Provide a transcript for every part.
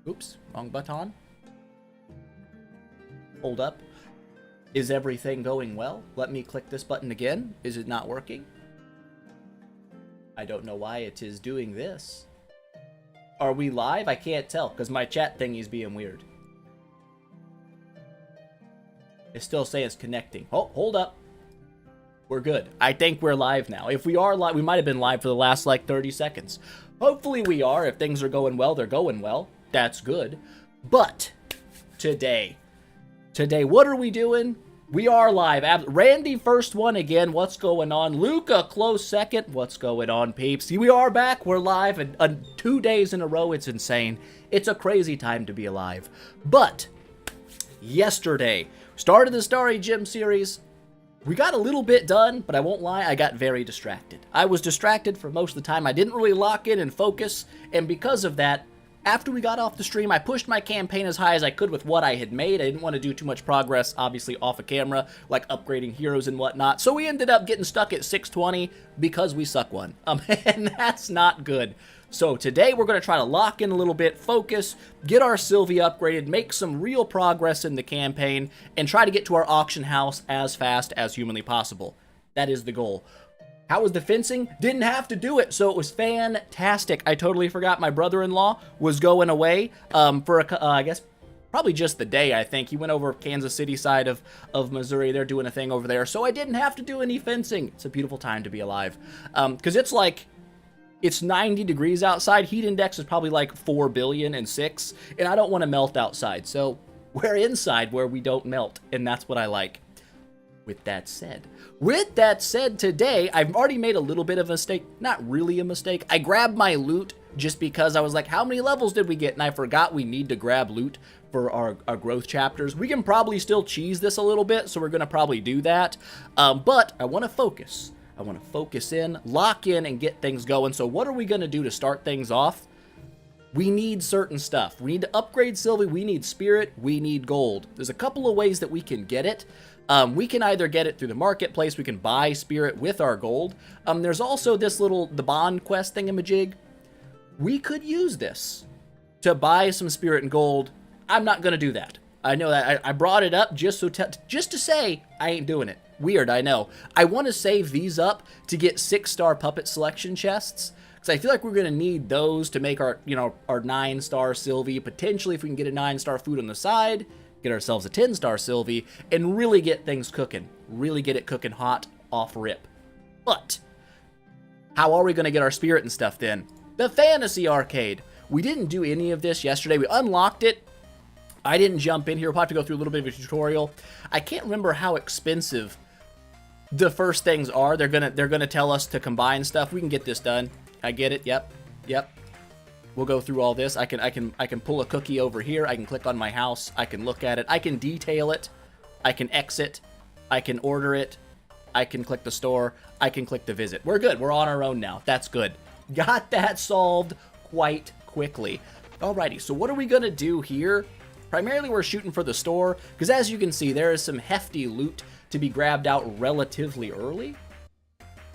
Oops, wrong button. Hold up. Is everything going well? Let me click this button again. Is it not working? I don't know why it is doing this. Are we live? I can't tell because my chat thingy's being weird. It's still saying it's connecting. Oh, hold up. We're good. I think we're live now. If we are live, we might have been live for the last like 30 seconds. Hopefully we are. If things are going well, they're going well. That's good. But today, what are we doing? We are live. Randy first one again. What's going on? Luca close second. What's going on, peeps? We are back. We're live and 2 days in a row. It's insane. It's a crazy time to be alive. But yesterday, started the Starry Gem series. We got a little bit done, but I won't lie, I got very distracted. I was distracted for most of the time. I didn't really lock in and focus, and because of that, after we got off the stream, I pushed my campaign as high as I could with what I had made. I didn't want to do too much progress, obviously, off of camera, like upgrading heroes and whatnot. So we ended up getting stuck at 620 because we suck one. And that's not good. So today we're going to try to lock in a little bit, focus, get our Sylvie upgraded, make some real progress in the campaign, and try to get to our auction house as fast as humanly possible. That is the goal. How was the fencing? Didn't have to do it, so it was fantastic. I totally forgot my brother-in-law was going away for, I guess, probably just the day, I think. He went over Kansas City side of Missouri. They're doing a thing over there, so I didn't have to do any fencing. It's a beautiful time to be alive. Because it's like, it's 90 degrees outside. Heat index is probably like 4 billion and 6, and I don't want to melt outside, so we're inside where we don't melt, and that's what I like. With that said, today, I've already made a little bit of a mistake. Not really a mistake. I grabbed my loot just because I was like, how many levels did we get? And I forgot we need to grab loot for our growth chapters. We can probably still cheese this a little bit, so we're going to probably do that. But I want to focus. I want to focus in, lock in, and get things going. So what are we going to do to start things off? We need certain stuff. We need to upgrade Sylvie. We need spirit. We need gold. There's a couple of ways that we can get it. We can either get it through the marketplace. We can buy spirit with our gold. There's also this the bond quest thingamajig. We could use this to buy some spirit and gold. I'm not going to do that. I know that I brought it up just to say I ain't doing it. Weird, I know. I want to save these up to get 6-star puppet selection chests, because I feel like we're going to need those to make our 9-star Sylvie. Potentially, if we can get a 9-star food on the side, get ourselves a 10-star Sylvie, and really get things cooking. Really get it cooking hot off rip. But how are we going to get our spirit and stuff then? The Fantasy Arcade. We didn't do any of this yesterday. We unlocked it. I didn't jump in here. We'll have to go through a little bit of a tutorial. I can't remember how expensive the first things are. They're gonna tell us to combine stuff. We can get this done. I get it. Yep. We'll go through all this. I can pull a cookie over here. I can click on my house. I can look at it. I can detail it. I can exit. I can order it. I can click the store. I can click the visit. We're good. We're on our own now. That's good. Got that solved quite quickly. Alrighty. So what are we gonna do here? Primarily, we're shooting for the store, because as you can see, there is some hefty loot to be grabbed out relatively early.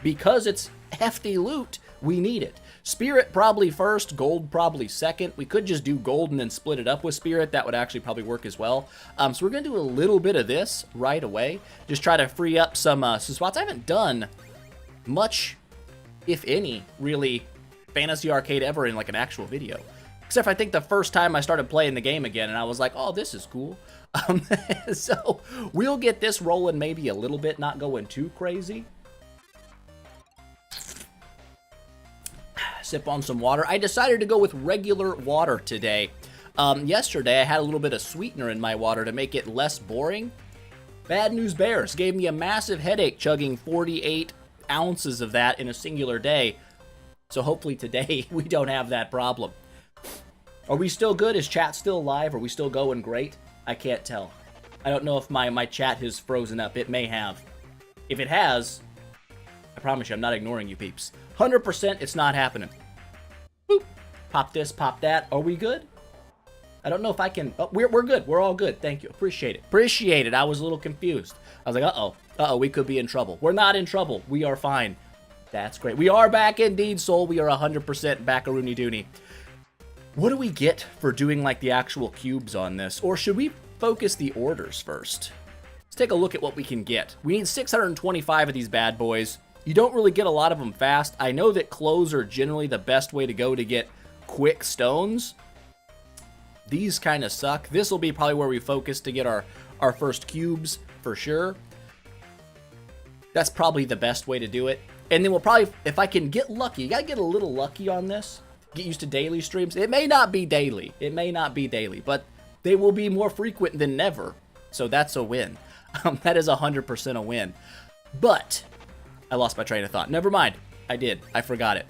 Because it's hefty loot, we need it. Spirit probably first, gold probably second. We could just do gold and then split it up with spirit. That would actually probably work as well. So we're going to do a little bit of this right away. Just try to free up some spots. I haven't done much, if any, really, Fantasy Arcade ever in like an actual video. Except for I think the first time I started playing the game again, and I was like, oh, this is cool. So we'll get this rolling maybe a little bit, not going too crazy. Sip on some water. I decided to go with regular water today. Yesterday, I had a little bit of sweetener in my water to make it less boring. Bad news bears. Gave me a massive headache chugging 48 ounces of that in a singular day. So hopefully today we don't have that problem. Are we still good? Is chat still live? Are we still going great? I can't tell. I don't know if my chat has frozen up. It may have. If it has, I promise you, I'm not ignoring you peeps. 100% it's not happening. Boop. Pop this, pop that. Are we good? I don't know if I can... Oh, we're good. We're all good. Thank you. Appreciate it. Appreciate it. I was a little confused. I was like, uh-oh, we could be in trouble. We're not in trouble. We are fine. That's great. We are back indeed, Soul. We are 100% back-a-rooney-dooney. What do we get for doing like the actual cubes on this? Or should we focus the orders first? Let's take a look at what we can get. We need 625 of these bad boys. You don't really get a lot of them fast. I know that clothes are generally the best way to go to get quick stones. These kind of suck. This will be probably where we focus to get our first cubes for sure. That's probably the best way to do it. And then we'll probably, if I can get lucky, you gotta get a little lucky on this. Get used to daily streams. It may not be daily. It may not be daily, but they will be more frequent than never. So that's a win. That is 100% a win. But I lost my train of thought. Never mind. I did. I forgot it.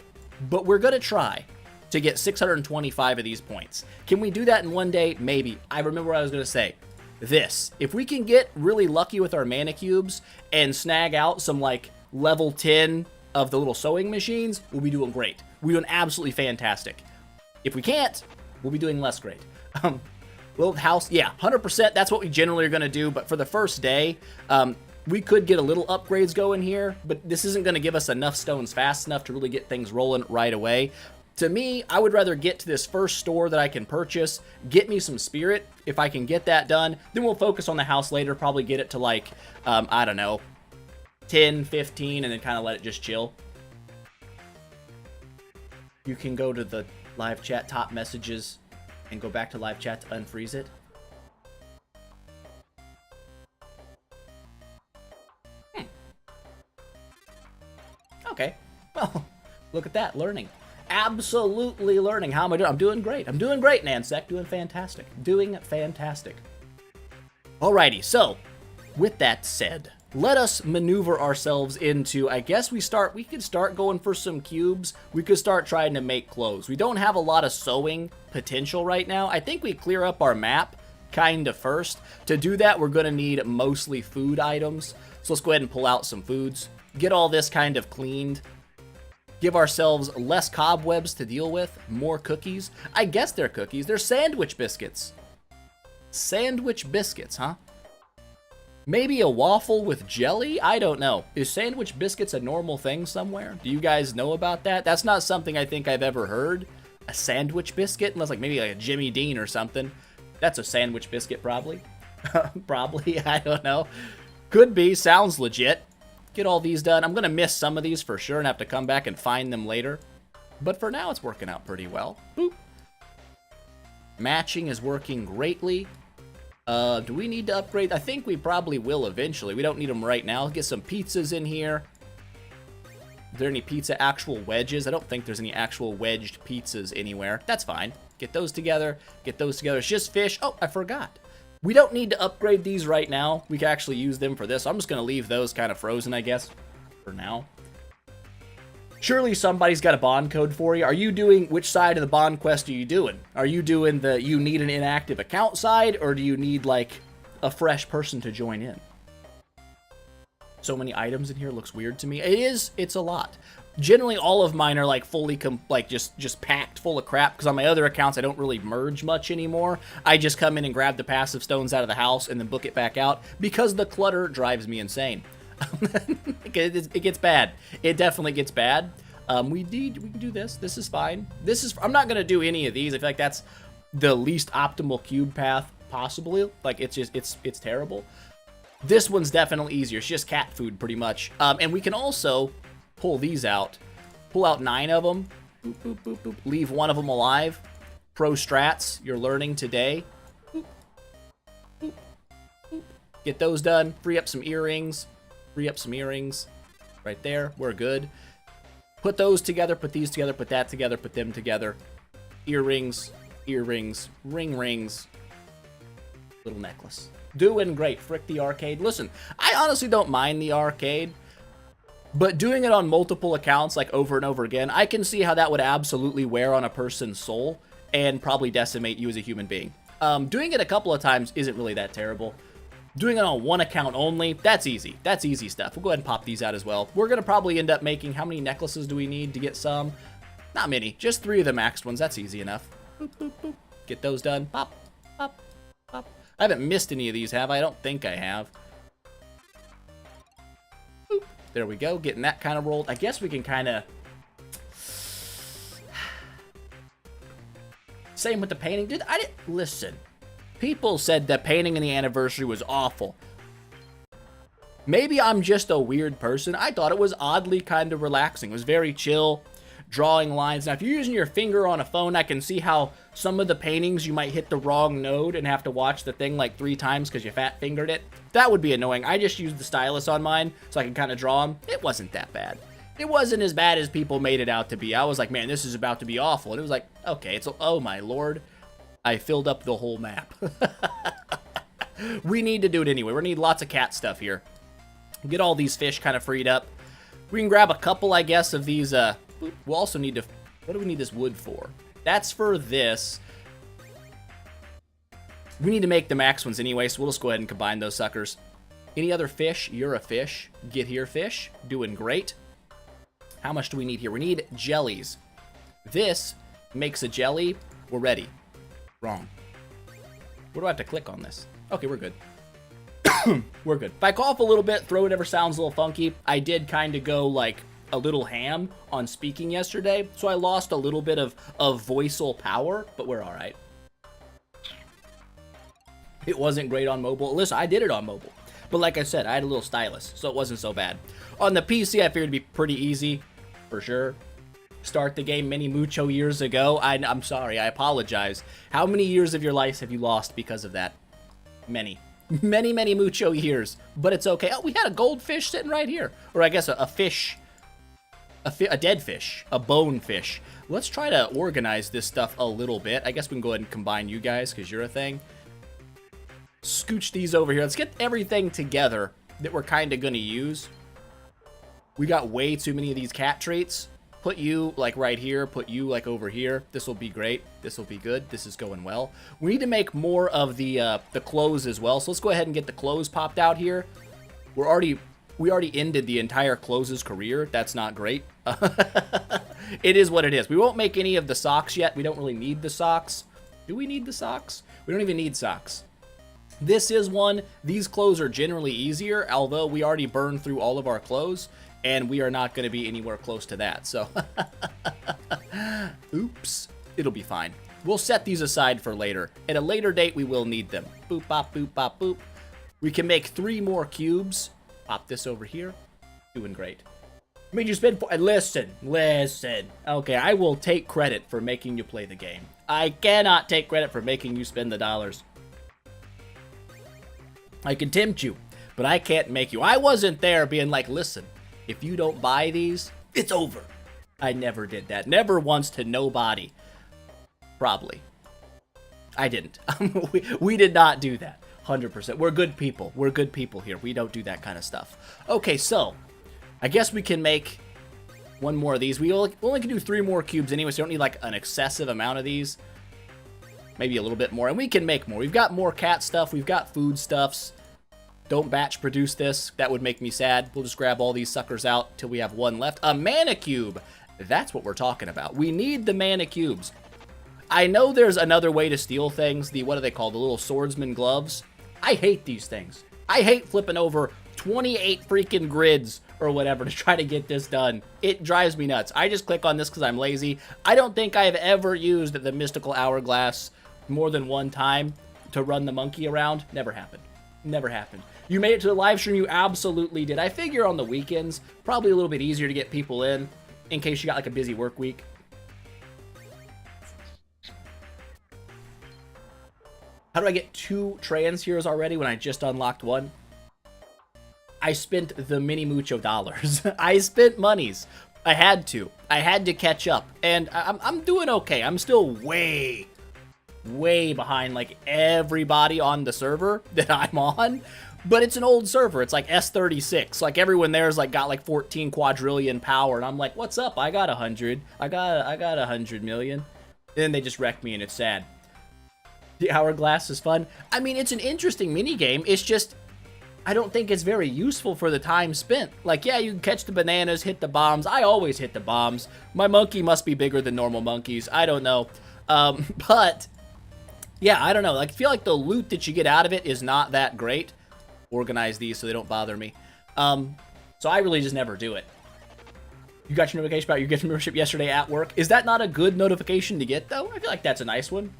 But we're gonna try to get 625 of these points. Can we do that in one day? Maybe. I remember what I was gonna say. This. If we can get really lucky with our mana cubes and snag out some like level 10 of the little sewing machines, we'll be doing great. We're doing absolutely fantastic. If we can't, we'll be doing less great. Little house, yeah, 100%. That's what we generally are going to do. But for the first day, we could get a little upgrades going here, but this isn't going to give us enough stones fast enough to really get things rolling right away. To me, I would rather get to this first store that I can purchase, get me some spirit. If I can get that done, then we'll focus on the house later, probably get it to like, I don't know, 10, 15, and then kind of let it just chill. You can go to the live chat top messages and go back to live chat to unfreeze it. Okay. Well, look at that, learning. Absolutely learning. How am I doing? I'm doing great. I'm doing great, Nansec. Doing fantastic. Doing fantastic. Alrighty, so, with that said, let us maneuver ourselves into, I guess we could start going for some cubes. We could start trying to make clothes. We don't have a lot of sewing potential right now. I think we clear up our map kind of first. To do that, we're going to need mostly food items. So let's go ahead and pull out some foods. Get all this kind of cleaned. Give ourselves less cobwebs to deal with. More cookies. I guess they're cookies. They're sandwich biscuits. Sandwich biscuits, huh? Maybe a waffle with jelly? I don't know. Is sandwich biscuits a normal thing somewhere? Do you guys know about that? That's not something I think I've ever heard. A sandwich biscuit? Unless like maybe like a Jimmy Dean or something. That's a sandwich biscuit probably. Probably, I don't know. Could be, sounds legit. Get all these done. I'm going to miss some of these for sure and have to come back and find them later. But for now, it's working out pretty well. Boop. Matching is working greatly. Do we need to upgrade? I think we probably will eventually. We don't need them right now. Get some pizzas in here. Is there any pizza actual wedges? I don't think there's any actual wedged pizzas anywhere. That's fine. Get those together. Get those together. It's just fish. Oh, I forgot. We don't need to upgrade these right now. We can actually use them for this. So I'm just going to leave those kind of frozen, I guess, for now. Surely somebody's got a bond code for you. Are you doing, which side of the bond quest are you doing? Are you doing the you need an inactive account side, or do you need like a fresh person to join in? So many items in here looks weird to me. It's a lot. Generally all of mine are like fully just packed full of crap, because on my other accounts I don't really merge much anymore. I just come in and grab the passive stones out of the house and then book it back out because the clutter drives me insane. It gets bad. It definitely gets bad. We can do this. This is fine. I'm not gonna do any of these. I feel like that's the least optimal cube path possibly. Like it's terrible. This one's definitely easier. It's just cat food pretty much. And we can also pull these out. Pull out 9 of them. Boop, boop, boop, boop. Leave 1 of them alive. Pro strats you're learning today. Boop, boop, boop. Get those done. Free up some earrings. Free up some earrings. Right there. We're good. Put those together. Put these together. Put that together. Put them together. Earrings. Earrings. Rings. Little necklace. Doing great. Frick the arcade. Listen, I honestly don't mind the arcade. But doing it on multiple accounts, like over and over again, I can see how that would absolutely wear on a person's soul and probably decimate you as a human being. Doing it a couple of times isn't really that terrible. Doing it on one account only, that's easy. That's easy stuff. We'll go ahead and pop these out as well. We're going to probably end up making, how many necklaces do we need to get some? Not many. Just 3 of the maxed ones. That's easy enough. Boop, boop, boop. Get those done. Pop, pop, pop. I haven't missed any of these, have I? I don't think I have. There we go, getting that kind of rolled. I guess we can kind of... Same with the painting. Dude, I didn't... Listen. People said that painting in the anniversary was awful. Maybe I'm just a weird person. I thought it was oddly kind of relaxing. It was very chill, drawing lines. Now, if you're using your finger on a phone, I can see how some of the paintings you might hit the wrong node and have to watch the thing like 3 times because you fat fingered it. That would be annoying. I just used the stylus on mine so I can kind of draw them. It wasn't that bad. It wasn't as bad as people made it out to be. I was like, man, this is about to be awful. And it was like, okay, it's, oh my lord. I filled up the whole map. We need to do it anyway. We're gonna need lots of cat stuff here. Get all these fish kind of freed up. We can grab a couple, I guess, of these. We'll also need to... What do we need this wood for? That's for this. We need to make the max ones anyway, so we'll just go ahead and combine those suckers. Any other fish? You're a fish. Get here, fish. Doing great. How much do we need here? We need jellies. This makes a jelly. We're ready. Wrong. Where do I have to click on this? Okay, we're good. We're good. If I cough a little bit, throat whatever sounds a little funky, I did kind of go like a little ham on speaking yesterday, so I lost a little bit of voiceal power, but we're all right. It wasn't great on mobile. Listen, I did it on mobile, but like I said, I had a little stylus, so it wasn't so bad. On the PC, I figured it'd be pretty easy, for sure. Start the game many mucho years ago. I'm sorry, I apologize. How many years of your life have you lost because of that? Many. Many mucho years, but it's okay. Oh, we had a goldfish sitting right here. Or I guess a fish. A dead fish. A bone fish. Let's try to organize this stuff a little bit. I guess we can go ahead and combine you guys because you're a thing. Scooch these over here. Let's get everything together that we're kind of going to use. We got way too many of these cat traits. Put you like right here, put you like over here. This will be great. This will be good. This is going well. We need to make more of the clothes as well. So let's go ahead and get the clothes popped out here. We already ended the entire clothes career. That's not great. It is what it is. We won't make any of the socks yet. We don't really need the socks. Do we need the socks? We don't even need socks. This is one. These clothes are generally easier, although we already burned through all of our clothes. And we are not going to be anywhere close to that, so... Oops. It'll be fine. We'll set these aside for later. At a later date, we will need them. Boop, bop, boop, bop, boop. We can make 3 more cubes. Pop this over here. Doing great. Made you spend... Listen. Okay, I will take credit for making you play the game. I cannot take credit for making you spend the dollars. I can tempt you, but I can't make you. I wasn't there being like, listen... If you don't buy these, it's over. I never did that. Never once to nobody. Probably. I didn't. We did not do that. 100%. We're good people. We're good people here. We don't do that kind of stuff. Okay, so I guess we can make one more of these. We only can do 3 more cubes anyway, so you don't need like an excessive amount of these. Maybe a little bit more. And we can make more. We've got more cat stuff. We've got food stuffs. Don't batch produce this. That would make me sad. We'll just grab all these suckers out till we have 1 left. A mana cube. That's what we're talking about. We need the mana cubes. I know there's another way to steal things. What are they called? The little swordsman gloves. I hate these things. I hate flipping over 28 freaking grids or whatever to try to get this done. It drives me nuts. I just click on this because I'm lazy. I don't think I have ever used the mystical hourglass more than 1 time to run the monkey around. Never happened. Never happened. You made it to the live stream, you absolutely did. I figure on the weekends, probably a little bit easier to get people in case you got like a busy work week. How do I get 2 trans heroes already when I just unlocked 1? I spent the mini mucho dollars. I spent monies. I had to catch up, and I'm doing okay. I'm still way behind like everybody on the server that I'm on. But it's an old server. It's like S36. Like everyone there's like got like 14 quadrillion power, and I'm like, what's up? I got 100. I got 100 million. And then they just wreck me, and it's sad. The hourglass is fun. I mean, it's an interesting mini game. It's just I don't think it's very useful for the time spent. Like, yeah, you can catch the bananas, hit the bombs. I always hit the bombs. My monkey must be bigger than normal monkeys. I don't know. But yeah, I don't know. Like, I feel like the loot that you get out of it is not that great. Organize these so they don't bother me. So I really just never do it. You got your notification about your gift membership yesterday at work. Is that not a good notification to get, though? I feel like that's a nice one.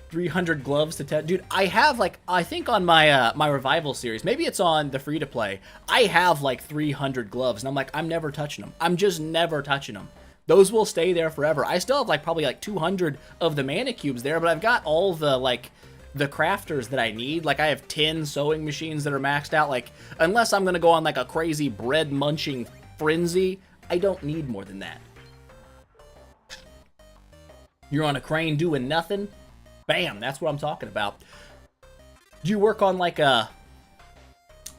300 gloves to test. Dude, I have, like, I think on my my revival series, maybe it's on the free-to-play, I have, like, 300 gloves, and I'm like, I'm never touching them. I'm just never touching them. Those will stay there forever. I still have, like, probably, like, 200 of the mana cubes there, but I've got all the, like, the crafters that I need. Like, I have 10 sewing machines that are maxed out. Like, unless I'm gonna go on, like, a crazy bread-munching frenzy, I don't need more than that. You're on a crane doing nothing? Bam, that's what I'm talking about. Do you work on like a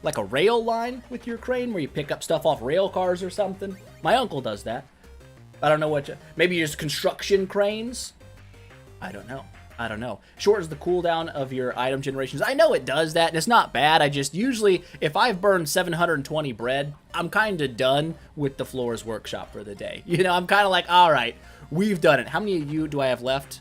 rail line with your crane where you pick up stuff off rail cars or something? My uncle does that. I don't know what maybe just construction cranes? I don't know. Shortens the cooldown of your item generations. I know it does that, and it's not bad. I just usually, if I've burned 720 bread, I'm kind of done with the Floors Workshop for the day. You know, I'm kind of like, all right, we've done it. How many of you do I have left?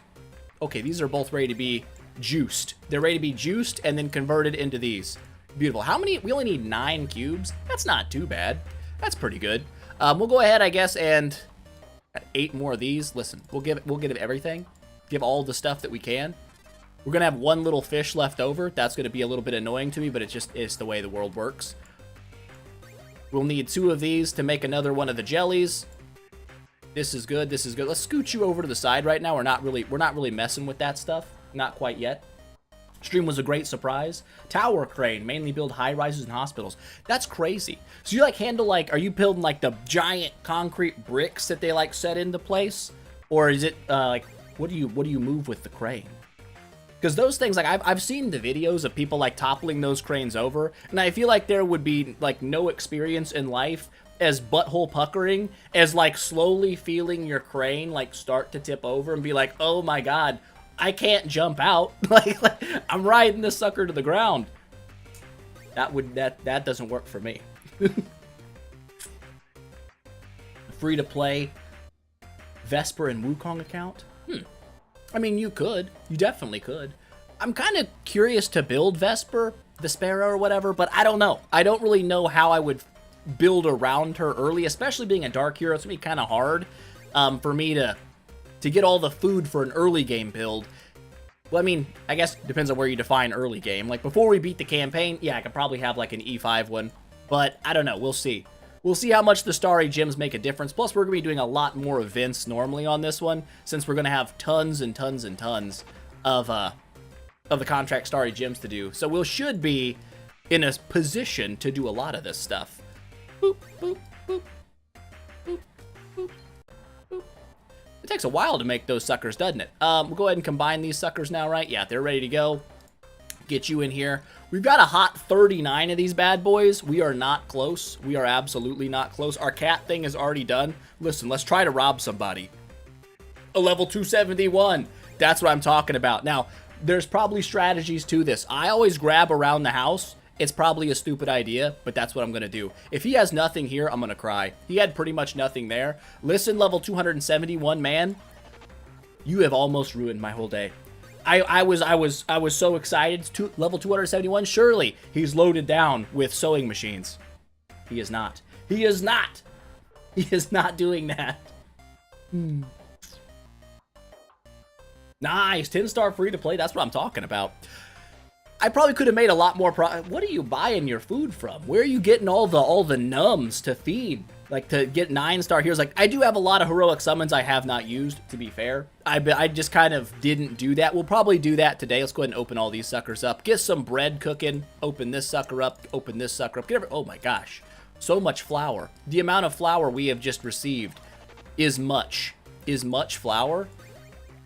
Okay, these are both ready to be juiced. They're ready to be juiced and then converted into these. Beautiful. How many? We only need 9 cubes. That's not too bad. That's pretty good. We'll go ahead, I guess, and 8 more of these. Listen, we'll get it everything. Give all the stuff that we can. We're gonna have 1 little fish left over. That's gonna be a little bit annoying to me, but it's the way the world works. We'll need 2 of these to make another one of the jellies. This is good. This is good. Let's scoot you over to the side right now. We're not really messing with that stuff. Not quite yet. Stream was a great surprise. Tower crane, mainly build high rises and hospitals. That's crazy. So you like handle like, are you building like the giant concrete bricks that they like set into place, or is it like what do you move with the crane? Because those things, like I've seen the videos of people like toppling those cranes over, and I feel like there would be like no experience in life as butthole puckering as like slowly feeling your crane like start to tip over and be like, oh my god, I can't jump out. like I'm riding this sucker to the ground. That doesn't work for me. Free to play Vesper and Wukong account? I mean, you definitely could. I'm kind of curious to build Vesper, the Sparrow or whatever, but I don't know. I don't really know how I would build around her early, especially being a dark hero. It's gonna be kind of hard for me to get all the food for an early game build. Well, I mean, I guess it depends on where you define early game. Like before we beat the campaign, yeah, I could probably have like an E5 one, but I don't know. We'll see. We'll see how much the Starry Gems make a difference. Plus, we're gonna be doing a lot more events normally on this one, since we're gonna have tons and tons and tons of the contract Starry Gems to do. So we should be in a position to do a lot of this stuff. Boop, boop, boop, boop, boop, boop. It takes a while to make those suckers, doesn't it? We'll go ahead and combine these suckers now, right? Yeah, they're ready to go. Get you in here. We've got a hot 39 of these bad boys. We are not close. We are absolutely not close. Our cat thing is already done. Listen, let's try to rob somebody. A level 271. That's what I'm talking about. Now, there's probably strategies to this. I always grab around the house. It's probably a stupid idea, but that's what I'm going to do. If he has nothing here, I'm going to cry. He had pretty much nothing there. Listen, level 271, man. You have almost ruined my whole day. I was so excited. Level 271, surely he's loaded down with sewing machines. He is not. He is not. He is not doing that. Nice, 10-star free to play. That's what I'm talking about. I probably could have made a lot more What are you buying your food from? Where are you getting all the nums to feed? Like to get 9-star heroes? Like I do have a lot of heroic summons I have not used, to be fair. I just kind of didn't do that. We'll probably do that today. Let's go ahead and open all these suckers up. Get some bread cooking. Open this sucker up. Open this sucker up. Oh my gosh. So much flour. The amount of flour we have just received is much. Is much flour.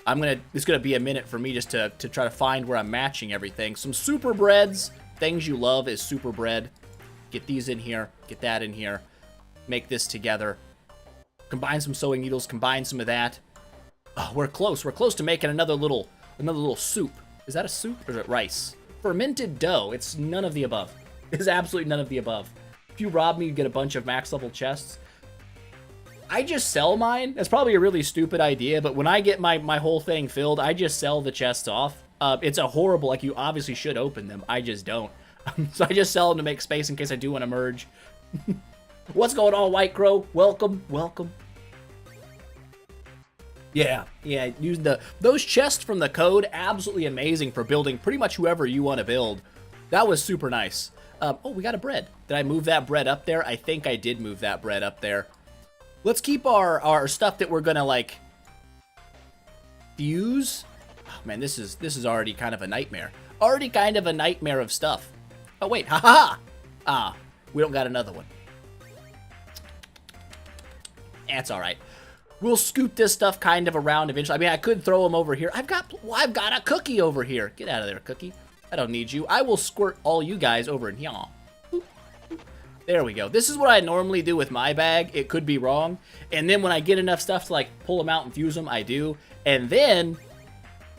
It's gonna be a minute for me just to try to find where I'm matching everything. Some super breads. Things you love is super bread. Get these in here. Get that in here. Make this together. Combine some sewing needles. Combine some of that. Oh, we're close. We're close to making another little soup. Is that a soup or is it rice? Fermented dough. It's none of the above. It's absolutely none of the above. If you rob me, you get a bunch of max level chests. I just sell mine. That's probably a really stupid idea, but when I get my whole thing filled, I just sell the chests off. It's a horrible, like you obviously should open them. I just don't. So I just sell them to make space in case I do want to merge. What's going on, White Crow? Welcome, welcome. Yeah, using those chests from the code, absolutely amazing for building pretty much whoever you want to build. That was super nice. Oh, we got a bread. Did I move that bread up there? I think I did move that bread up there. Let's keep our stuff that we're gonna like fuse. Oh, man, this is already kind of a nightmare. Already kind of a nightmare of stuff. Oh wait, ha. Ah, we don't got another one. That's all right. We'll scoop this stuff kind of around eventually. I mean, I could throw them over here. I've got a cookie over here. Get out of there, cookie. I don't need you. I will squirt all you guys over in here. There we go. This is what I normally do with my bag. It could be wrong. And then when I get enough stuff to like pull them out and fuse them, I do. And then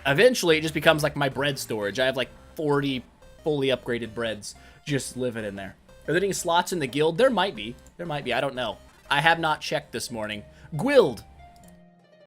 eventually it just becomes like my bread storage. I have like 40 fully upgraded breads just living in there. Are there any slots in the guild? There might be. There might be. I don't know. I have not checked this morning. Guild.